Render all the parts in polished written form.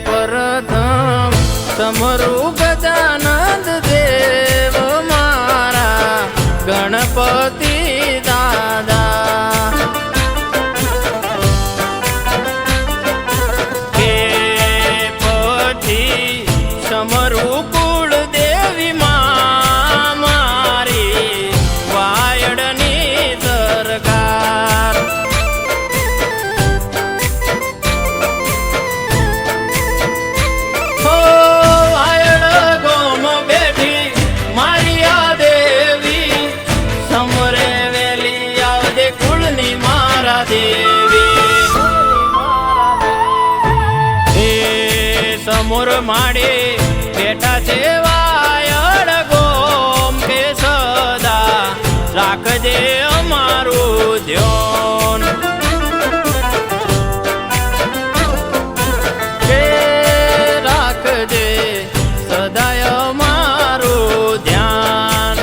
પ્રથમ સમરૂ ગજાનંદ દેવ મારા ગણપતિ દાદા કે પછી સમરૂ કુળ દેવી માં મારી વાયડની સરકાર સમોર માડે બેઠા છે વાયડ ગોમ કે સદા રાખજે અમારું ધ્યાન કે રાખજે સદાય અમારું ધ્યાન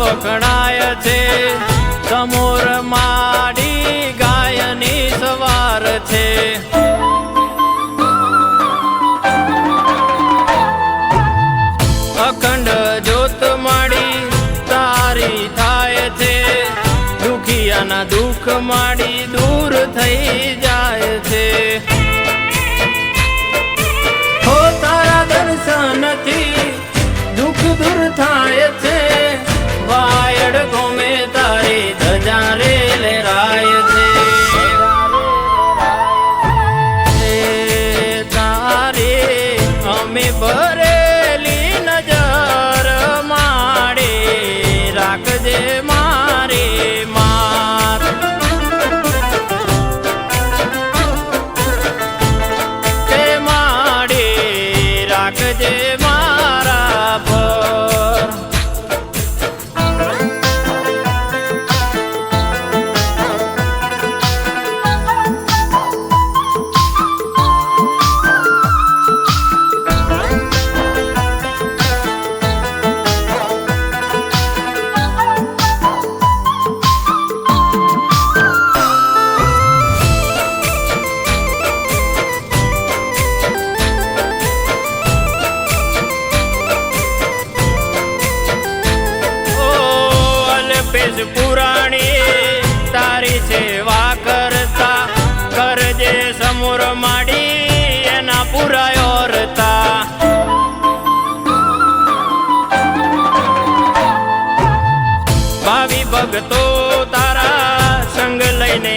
વખણાય છે સમોર માડી ગાયની સવાર છે અખંડ જ્યોત માડી તારી થાય છે દુખિયાના દુઃખ માડી દૂર થઈ જાય છે હો તારા દર્શનથી દુઃખ દૂર થાય છે વાયડ ગોમે તારી ધજા રે લહેરાય છે તારે અમે ભરેલી નજર માડે રાખજે મારી માત કે માડે રાખજે મારા પર પુરાણી તારી સેવા કરતા કરજે સમોર માડી એના પુરાયો રતા ભાવિ ભક્તો તારા સંગ લઈને